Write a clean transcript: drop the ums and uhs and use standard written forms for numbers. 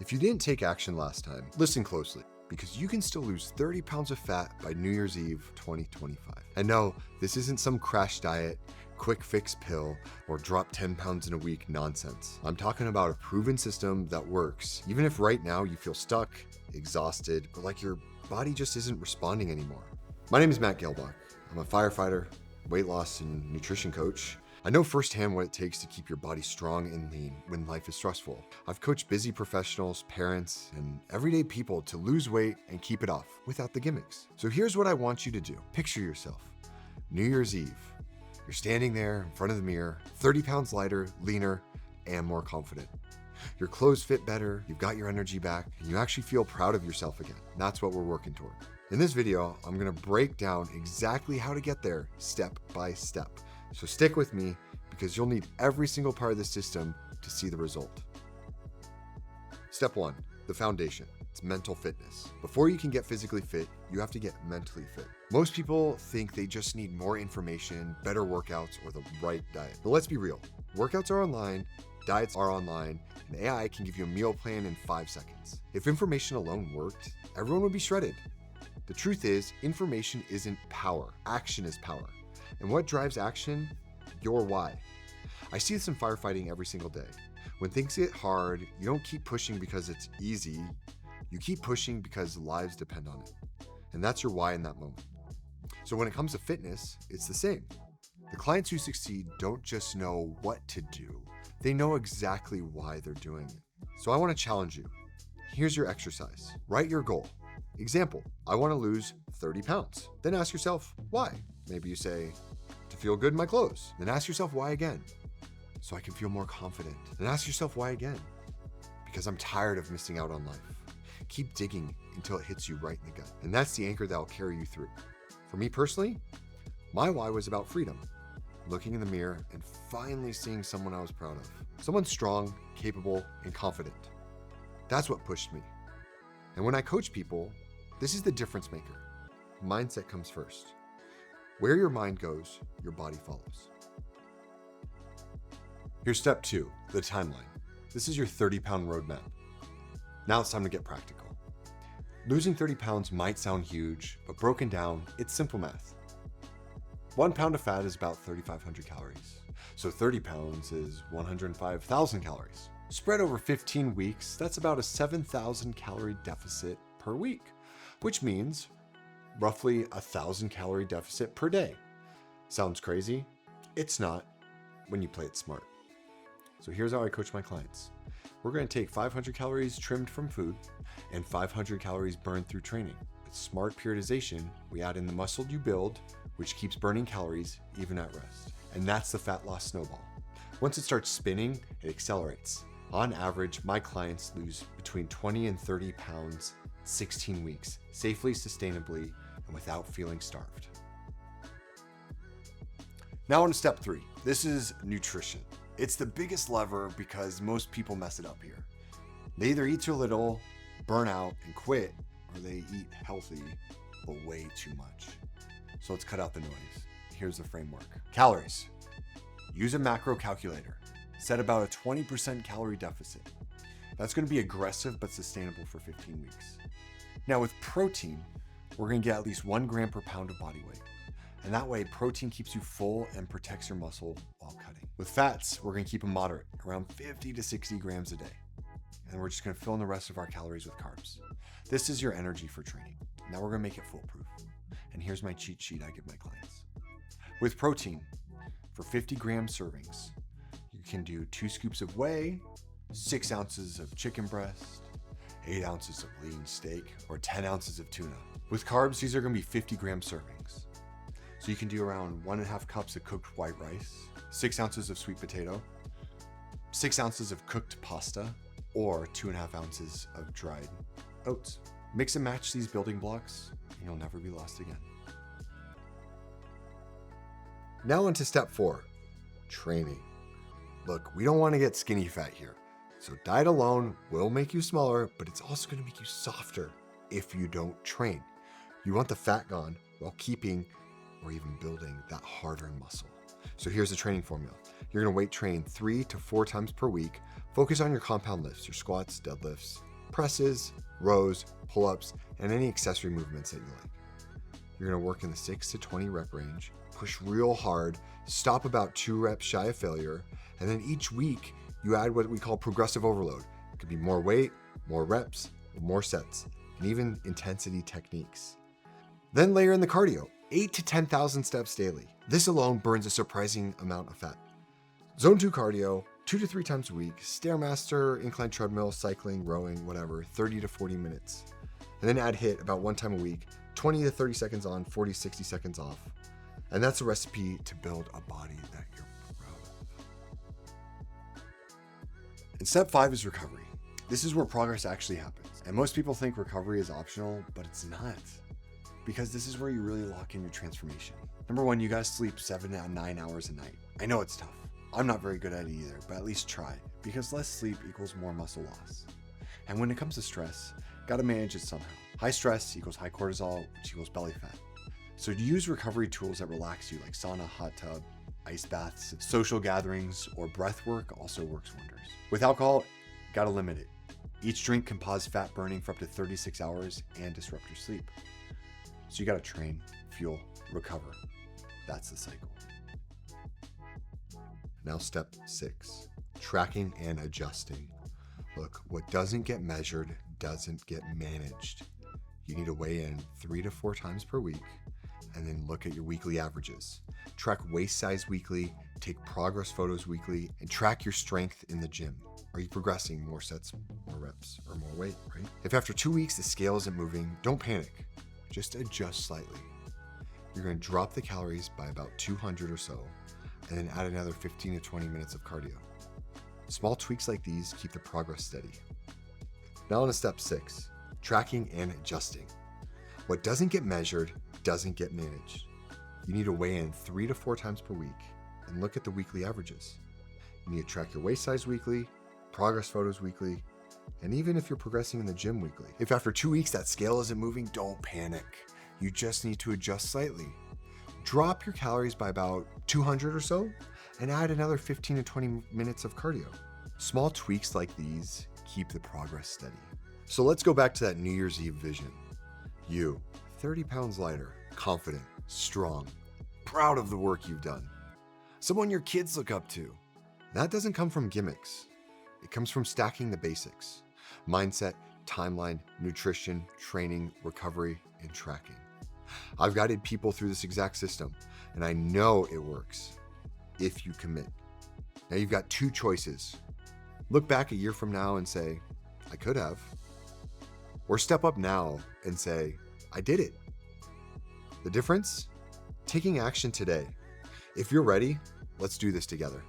If you didn't take action last time, listen closely, because you can still lose 30 pounds of fat by New Year's Eve 2025. And no, this isn't some crash diet, quick fix pill, or drop 10 pounds in a week nonsense. I'm talking about a proven system that works, even if right now you feel stuck, exhausted, or like your body just isn't responding anymore. My name is Matt Gelbach. I'm a firefighter, weight loss and nutrition coach. I know firsthand what it takes to keep your body strong and lean when life is stressful. I've coached busy professionals, parents, and everyday people to lose weight and keep it off without the gimmicks. So here's what I want you to do. Picture yourself, New Year's Eve. You're standing there in front of the mirror, 30 pounds lighter, leaner, and more confident. Your clothes fit better, you've got your energy back, and you actually feel proud of yourself again. That's what we're working toward. In this video, I'm gonna break down exactly how to get there step by step. So stick with me, because you'll need every single part of the system to see the result. Step 1, the foundation. It's mental fitness. Before you can get physically fit, you have to get mentally fit. Most people think they just need more information, better workouts, or the right diet. But let's be real. Workouts are online, diets are online, and AI can give you a meal plan in 5 seconds. If information alone worked, everyone would be shredded. The truth is, information isn't power. Action is power. And what drives action? Your why. I see this in firefighting every single day. When things get hard, you don't keep pushing because it's easy. You keep pushing because lives depend on it. And that's your why in that moment. So when it comes to fitness, it's the same. The clients who succeed don't just know what to do. They know exactly why they're doing it. So I want to challenge you. Here's your exercise. Write your goal. Example, I want to lose 30 pounds. Then ask yourself, why? Maybe you say, to feel good in my clothes. Then ask yourself why again? So I can feel more confident. Then ask yourself why again? Because I'm tired of missing out on life. Keep digging until it hits you right in the gut. And that's the anchor that'll carry you through. For me personally, my why was about freedom. Looking in the mirror and finally seeing someone I was proud of. Someone strong, capable, and confident. That's what pushed me. And when I coach people, this is the difference maker. Mindset comes first. Where your mind goes, your body follows. Here's step 2, the timeline. This is your 30-pound roadmap. Now it's time to get practical. Losing 30 pounds might sound huge, but broken down, it's simple math. 1 pound of fat is about 3,500 calories. So 30 pounds is 105,000 calories. Spread over 15 weeks, that's about a 7,000 calorie deficit per week, which means roughly 1,000 calorie deficit per day. Sounds crazy? It's not when you play it smart. So here's how I coach my clients. We're going to take 500 calories trimmed from food and 500 calories burned through training. With smart periodization, we add in the muscle you build, which keeps burning calories even at rest. And that's the fat loss snowball. Once it starts spinning, it accelerates. On average, my clients lose between 20 and 30 pounds 16 weeks, safely, sustainably, and without feeling starved. Now on to step 3. This is nutrition. It's the biggest lever because most people mess it up here. They either eat too little, burn out, and quit, or they eat healthy, but way too much. So let's cut out the noise. Here's the framework. Calories. Use a macro calculator. Set about a 20% calorie deficit. That's going to be aggressive but sustainable for 15 weeks. Now with protein, we're going to get at least 1 gram per pound of body weight. And that way, protein keeps you full and protects your muscle while cutting. With fats, we're going to keep them moderate, around 50 to 60 grams a day. And we're just going to fill in the rest of our calories with carbs. This is your energy for training. Now we're going to make it foolproof. And here's my cheat sheet I give my clients. With protein, for 50 gram servings, you can do 2 scoops of whey, 6 ounces of chicken breast, 8 ounces of lean steak, or 10 ounces of tuna. With carbs, these are going to be 50 gram servings. So you can do around 1.5 cups of cooked white rice, 6 ounces of sweet potato, 6 ounces of cooked pasta, or 2.5 ounces of dried oats. Mix and match these building blocks, and you'll never be lost again. Now on to step 4, training. Look, we don't want to get skinny fat here. So diet alone will make you smaller, but it's also going to make you softer if you don't train. You want the fat gone while keeping or even building that harder muscle. So here's the training formula. You're going to weight train 3 to 4 times per week. Focus on your compound lifts, your squats, deadlifts, presses, rows, pull-ups, and any accessory movements that you like. You're gonna work in the 6 to 20 rep range, push real hard, stop about 2 reps shy of failure, and then each week you add what we call progressive overload. It could be more weight, more reps, more sets, and even intensity techniques. Then layer in the cardio, 8 to 10,000 steps daily. This alone burns a surprising amount of fat. Zone 2 cardio, 2 to 3 times a week, Stairmaster, incline treadmill, cycling, rowing, whatever, 30 to 40 minutes. And then add HIIT about 1 time a week, 20 to 30 seconds on, 40 to 60 seconds off. And that's a recipe to build a body that you're proud of. And step 5 is recovery. This is where progress actually happens. And most people think recovery is optional, but it's not. Because this is where you really lock in your transformation. Number 1, you gotta sleep 7 to 9 hours a night. I know it's tough. I'm not very good at it either, but at least try, because less sleep equals more muscle loss. And when it comes to stress, gotta manage it somehow. High stress equals high cortisol, which equals belly fat. So use recovery tools that relax you, like sauna, hot tub, ice baths, social gatherings, or breath work also works wonders. With alcohol, gotta limit it. Each drink can cause fat burning for up to 36 hours and disrupt your sleep. So you gotta train, fuel, recover. That's the cycle. Now step 6, tracking and adjusting. Look, what doesn't get measured doesn't get managed. You need to weigh in 3 to 4 times per week, and then look at your weekly averages. Track waist size weekly, take progress photos weekly, and track your strength in the gym. Are you progressing more sets, more reps, or more weight, right? If after 2 weeks the scale isn't moving, don't panic. Just adjust slightly. You're gonna drop the calories by about 200 or so, and then add another 15 to 20 minutes of cardio. Small tweaks like these keep the progress steady. Now on to step 6, tracking and adjusting. What doesn't get measured doesn't get managed. You need to weigh in 3 to 4 times per week and look at the weekly averages. You need to track your waist size weekly, progress photos weekly, and even if you're progressing in the gym weekly. If after 2 weeks that scale isn't moving, don't panic. You just need to adjust slightly. Drop your calories by about 200 or so and add another 15 to 20 minutes of cardio. Small tweaks like these keep the progress steady. So let's go back to that New Year's Eve vision. You, 30 pounds lighter, confident, strong, proud of the work you've done. Someone your kids look up to. That doesn't come from gimmicks. It comes from stacking the basics: mindset, timeline, nutrition, training, recovery, and tracking. I've guided people through this exact system, and I know it works if you commit. Now you've got 2 choices. Look back a year from now and say, I could have. Or step up now and say, I did it. The difference? Taking action today. If you're ready, let's do this together.